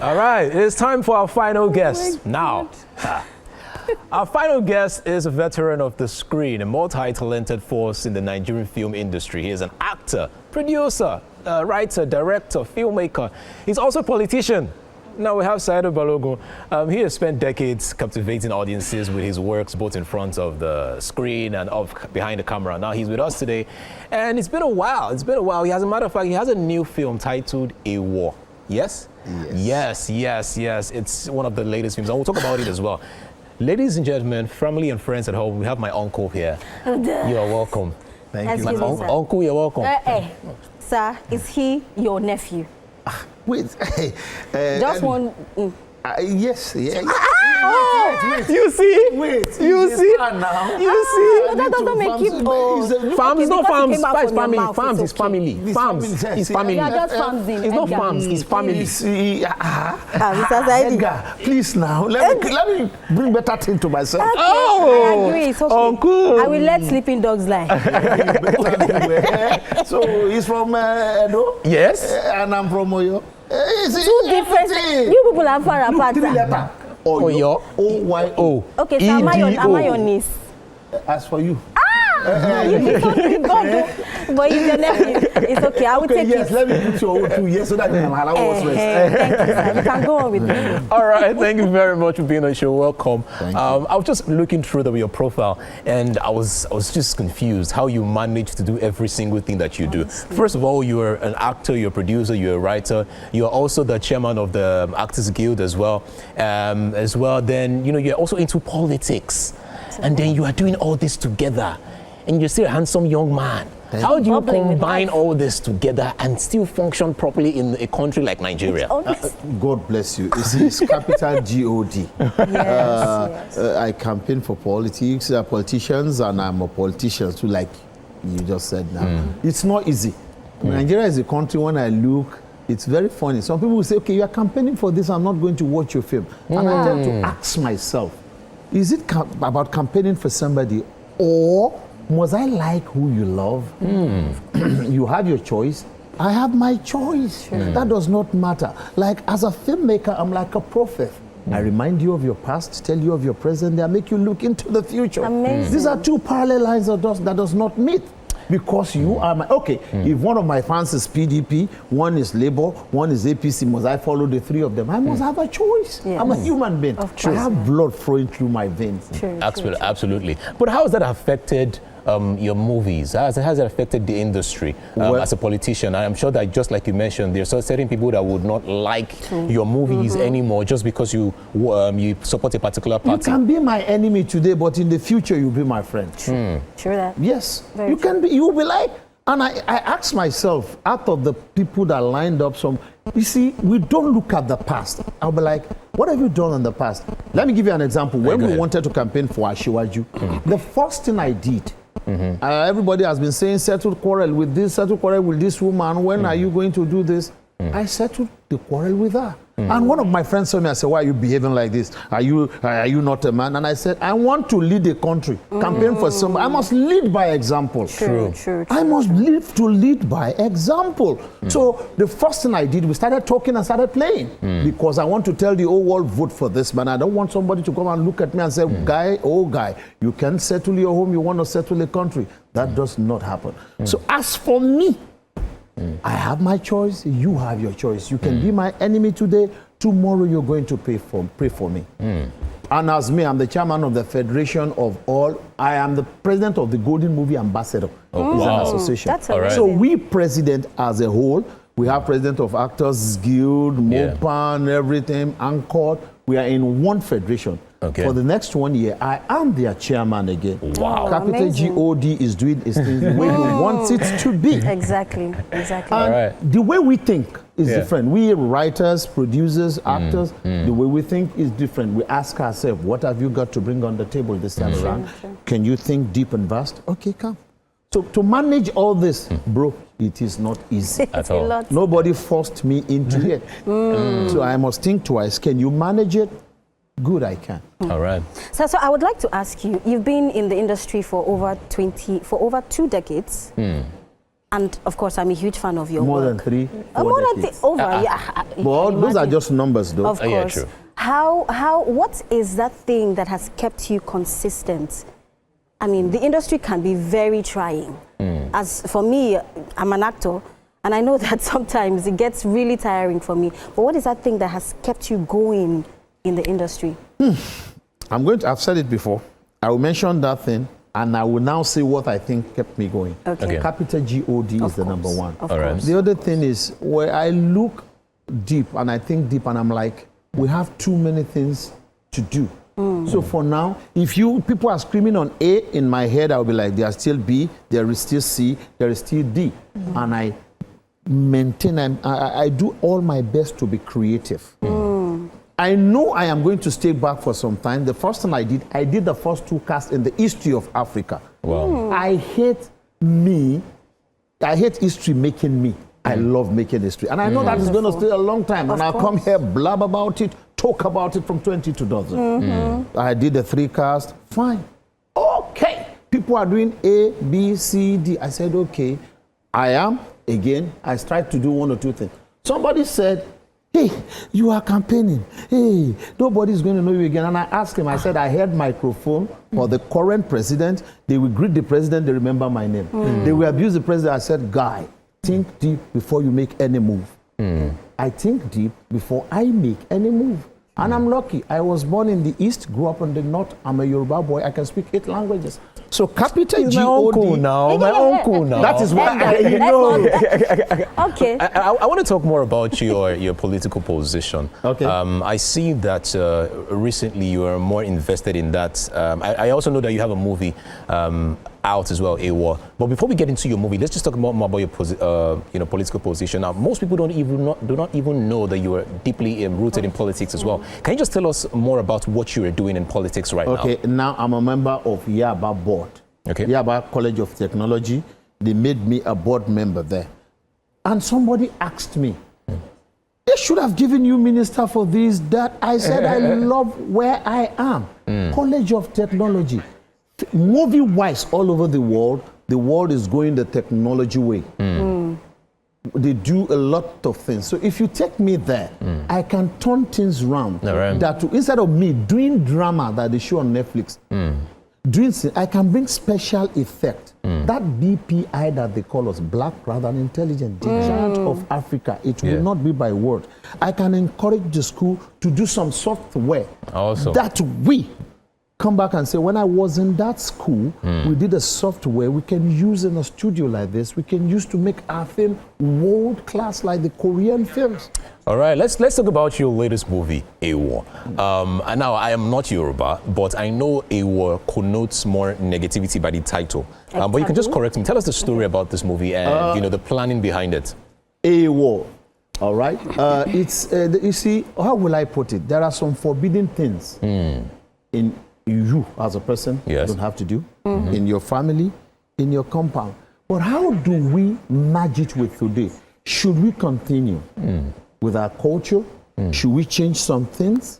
All right, it's time for our final guest. Now, our final guest is a veteran of the screen, a multi-talented force in the Nigerian film industry. He is an actor, producer, writer, director, filmmaker. He's also a politician. Now we have Saidi Balogun. He has spent decades captivating audiences with his works, both in front of the screen and behind the camera. Now he's with us today, and it's been a while. As a matter of fact, he has a new film titled A War. Yes? Yes. It's one of the latest films, and we'll talk about it as well. Ladies and gentlemen, family and friends at home, we have my uncle here. You are welcome. Thank you. My uncle, you're welcome. Sir, is he your nephew? Wait. Just one. Yes. Oh! You see? Wait. You see? Now. You see? But that doesn't make it. Farms is not farms. It's Family. Farms is family. Farms is family. Yeah, just farms in. It's not farms. It's family. Mr. Saidi. Edgar, please now. Let me bring better thing to myself. Okay, Oh, I agree. It's okay. Uncle. I will let sleeping dogs lie. So he's from Edo. Yes. And I'm from Oyo. Two different. You people are far apart. Three letter. Oyo. O-Y-O. Okay, so am I your niece? As for you. You did something good. But he's your nephew. It's okay. I will take yes, it. let me put your 2 years so that you can allow us rest. Thank you, sir. You can go on with me. All right, thank you very much for being on the show. Welcome. Thank you. I was just looking through your profile, and I was just confused how you manage to do every single thing that you do. First of all, you're an actor, you're a producer, you're a writer. You're also the chairman of the Actors Guild as well. Then you're also into politics, and then you are doing all this together, and you're still a handsome young man. How do you combine all this together and still function properly in a country like Nigeria? God bless you. It's capital G-O-D. Yes. I campaign for politics, politicians, and I'm a politician too, like you just said now. It's not easy. Nigeria is a country, when I look, it's very funny. Some people will say, okay, you are campaigning for this, I'm not going to watch your film. And I tend to ask myself, is it about campaigning for somebody, or must I like who you love? You have your choice. I have my choice. That does not matter. Like, as a filmmaker, I'm like a prophet. I remind you of your past, tell you of your present, I make you look into the future. Amazing. These are two parallel lines that does not meet. Because you are my... Okay, if one of my fans is PDP, one is Labour, one is APC, must I follow the three of them? I must have a choice. Yes. I'm a human being. I have blood flowing through my veins. Absolutely. But how has that affected your movies? How has it affected the industry as a politician? I'm sure that, just like you mentioned, there's certain people that would not like your movies anymore just because you support a particular party. You can be my enemy today, but in the future you'll be my friend. True that. Yes, you can be. You'll be like. And I ask myself, out of the people that lined up you see, we don't look at the past. I'll be like, what have you done in the past? Let me give you an example. When we wanted to campaign for Ashiwaju, the first thing I did, everybody has been saying, settle quarrel with this woman. When are you going to do this? I settled the quarrel with her. And one of my friends told me, I said, why are you behaving like this? Are you not a man? And I said, I want to lead a country, campaign for somebody. I must lead by example. True. I must live to lead by example. So the first thing I did, we started talking and started playing. Because I want to tell the whole world, vote for this man. I don't want somebody to come and look at me and say, guy, you can't settle your home, you want to settle a country. That does not happen. So as for me, I have my choice, you have your choice. You can be my enemy today, tomorrow you're going to pray for me. And as me, I'm the chairman of the Federation of all. I am the president of the Golden Movie Ambassador. It's an association. That's amazing. So we president as a whole, we have president of Actors Guild, MOPAN, everything, Anchor. We are in one federation. For the next 1 year, I am their chairman again. Wow. Capital Amazing. God is doing its things the way he wants it to be. Exactly. And the way we think is different. We writers, producers, actors, the way we think is different. We ask ourselves, what have you got to bring on the table this time around? Can you think deep and vast? Okay, come. So to manage all this, bro, it is not easy at all. Nobody forced me into it. So I must think twice. Can you manage it? Good, I can. All right. So I would like to ask you, you've been in the industry for over 2 decades. And of course, I'm a huge fan of your More work. than 3, 4 More than decades. over, yeah. But those are just numbers, though. Of course. Yeah, true. What is that thing that has kept you consistent? I mean, the industry can be very trying. As for me, I'm an actor, and I know that sometimes it gets really tiring for me. But what is that thing that has kept you going in the industry? I've said it before. I will mention that thing, and I will now say what I think kept me going. Okay. Capital G-O-D is the number one. Of All right. course. The other thing is where I look deep and I think deep and I'm like, we have too many things to do. So for now, if people are screaming on A in my head, I'll be like, there are still B, there is still C, there is still D. And I maintain, I do all my best to be creative. I know I am going to stay back for some time. The first thing I did the first 2 casts in the history of Africa. Wow. I hate history making me. I love making history. And I know that is going to stay a long time. And I'll come here, blab about it, talk about it from 20 to dozen. I did the 3 casts, fine. Okay. People are doing A, B, C, D. I said, okay. I tried to do 1 or 2 things. Somebody said, hey, you are campaigning. Hey, nobody's going to know you again. And I asked him, I said, I had microphone for the current president. They will greet the president, they remember my name. They will abuse the president. I said, guy, think deep before you make any move. I think deep before I make any move. And I'm lucky. I was born in the East, grew up in the North. I'm a Yoruba boy. I can speak 8 languages. So capital G-O-D. My uncle now. That is why you know. Okay. I want to talk more about your political position. Okay. I see that recently you are more invested in that. I also know that you have a movie out as well, AWAR. But before we get into your movie, let's just talk more about your political position. Now, most people do not even know that you are deeply rooted in politics as well. Can you just tell us more about what you are doing in politics right now? Okay, now I'm a member of Yaba board. Okay. Yaba College of Technology. They made me a board member there. And somebody asked me, they should have given you minister for this, that. I said, I love where I am. College of Technology. Movie-wise, all over the world is going the technology way. They do a lot of things. So if you take me there, I can turn things around. That instead of me doing drama that they show on Netflix, I can bring special effect. That BPI that they call us, Black Rather Than Intelligent, the giant of Africa, it will not be by word. I can encourage the school to do some software that we come back and say, when I was in that school, we did a software we can use in a studio like this. We can use to make our film world class like the Korean films. All right, let's talk about your latest movie, AWAR. And now I am not Yoruba, but I know AWAR connotes more negativity by the title. But you can just correct me. Tell us the story about this movie and the planning behind it. AWAR. All right. It's you see, how will I put it? There are some forbidden things in you as a person don't have to do, in your family, in your compound. But how do we merge it with today? Should we continue with our culture? Should we change some things?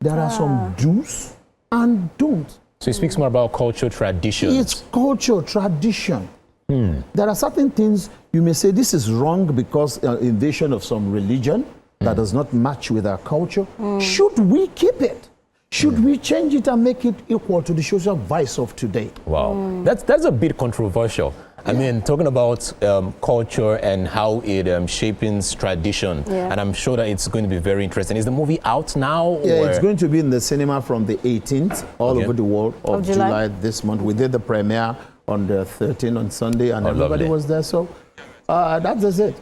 There are some do's and don'ts. So it speaks more about culture, tradition. It's culture, tradition. There are certain things you may say this is wrong because invasion of some religion that does not match with our culture. Should we keep it? Should we change it and make it equal to the social vice of today? Wow, that's a bit controversial. I mean, talking about culture and how it shapes tradition, and I'm sure that it's going to be very interesting. Is the movie out now? Yeah, it's going to be in the cinema from the 18th all over the world of July this month. We did the premiere on the 13th on Sunday, and everybody was there. So that's it.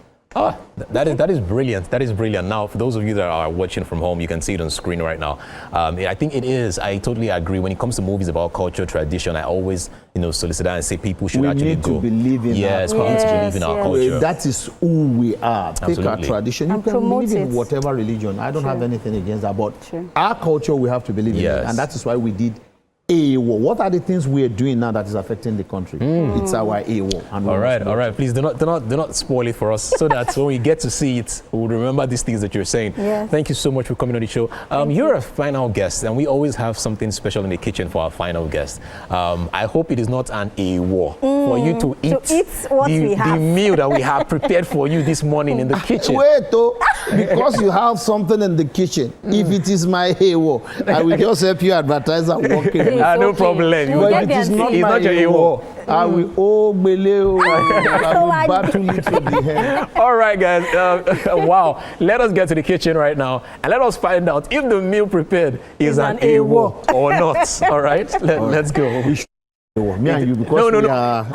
That is brilliant. That is brilliant. Now, for those of you that are watching from home, you can see it on screen right now. I think it is. I totally agree. When it comes to movies about culture, tradition, I always, solicit and say people should actually go. We need to believe in our culture. Yes, we need to believe in our culture. That is who we are. Absolutely. Take our tradition. You can believe in whatever religion. I don't have anything against that, but our culture we have to believe in it. And that is why we did AWO. What are the things we are doing now that is affecting the country? It's our AWO. All right. Please do not spoil it for us, so that when we get to see it, we'll remember these things that you're saying. Yes. Thank you so much for coming on the show. You're a final guest, and we always have something special in the kitchen for our final guest. I hope it is not an AWO for you to eat the meal that we have prepared for you this morning in the kitchen. Wait, though, because you have something in the kitchen. If it is my AWO, I will just help you advertise and walk in. No problem. But it is not my AWO. I will battle it to the end. All right, guys. Wow. Let us get to the kitchen right now and let us find out if the meal prepared is an AWO or not. All right. Let's go. Me and you, because we are.